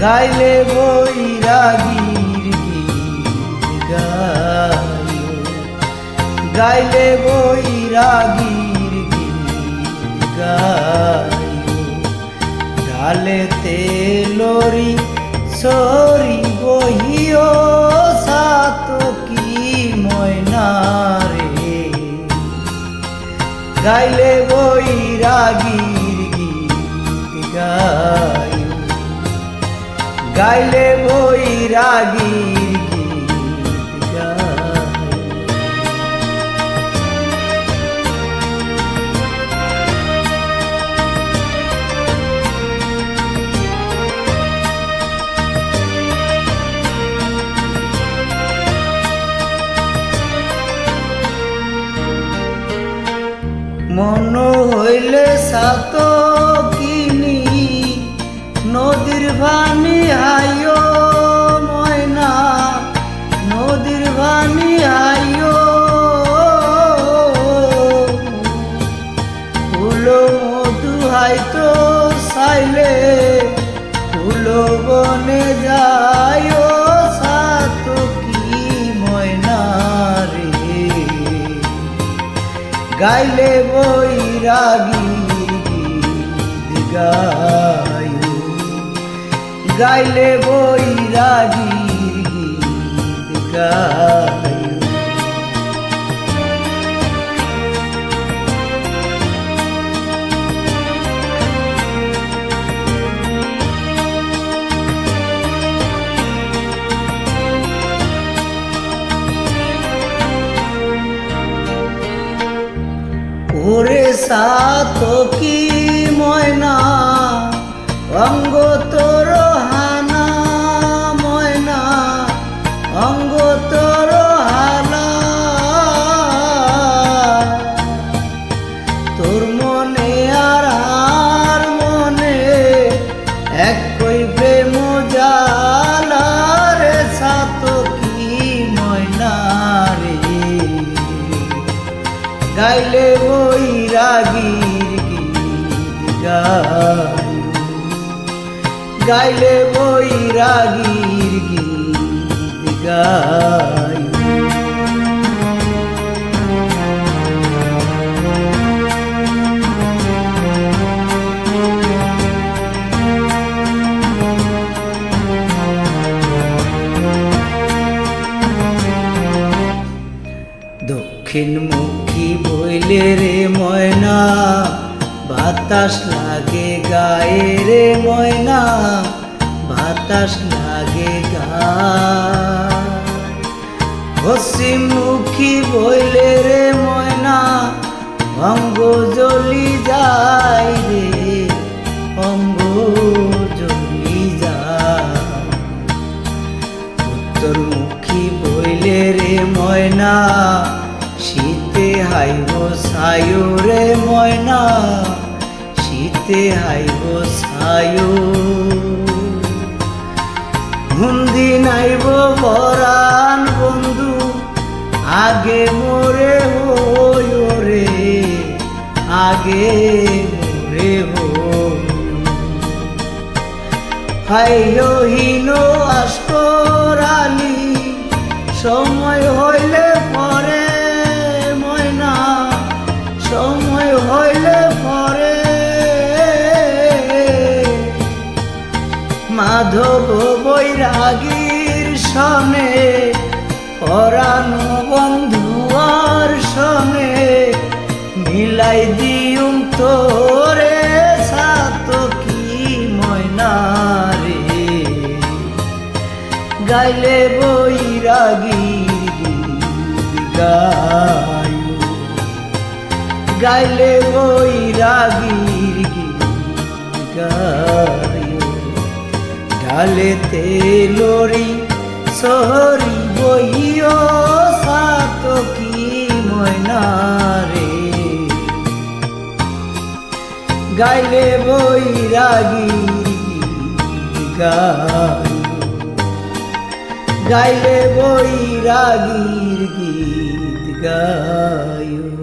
গাইলে বৈরাগীর গীত গাইও, গাইলে বৈরাগীর গীত গাইও। ঢালেতে লরি সরি বহিও সাতকি ময়না রে, গাইলে বৈরাগীর গীত গাইও, গাইলে বৈরাগীর গীত গাইও। মন হইলে সাতকিনি নদীর ভানি হাইও ময়না, নদীর ভানি হাইও। ফুল মধু হাইতো চাইলে ফুল বনে যাইও সাতকি ময়না রে, গাইলে বৈরাগীর গীত গাইও, গাইলে বৈরাগীর গীত গাইও। ওরে সাতকি ময়না অঙ্গ তোর হানা ময়না, অঙ্গ তোর হানা। তোর মনে আর মনে একই প্রেম জালা রে সাতকি ময়না রে, গাইলে বৈরাগীর গীত গাইও, গাইলে বৈরাগীর গীত গাইও। দক্ষিণমুখী বইলে রে ময়না, বাতাস লাগে গায়ে রে ময়না, বাতাস লাগে গায়ে। পশ্চিমমুখী বইলে রে ময়না, অঙ্গ জ্বলি যায় রে, অঙ্গ জ্বলি যায়। উত্তরমুখী বইলে রে ময়না, শীতে হাইব ছায়ু রে ময়না, শীতে হাইব ছায়ু। হুন্দি নাইব পরাণ বন্ধু আগে মোরে হইও রে, আগে মোরে হইও। হাইও হীন আসকরালি সময় হইলে পরে ময়না, সময় হইলে পরে। মাধব বৈরাগীর সনে পরাণ বন্ধুয়ার সনে মিলাই দিউম তোরে সাতকি ময়না রে, গাইলে বৈরাগীর গীত গাইও, গাইলে বৈরাগীর গীত গাইও। ঢালেতে লরি সরি বহিও সাতকি ময়না রে, গাইলে বৈরাগীর গীত গাইও, গাইলে বৈরাগীর গীত গাইও।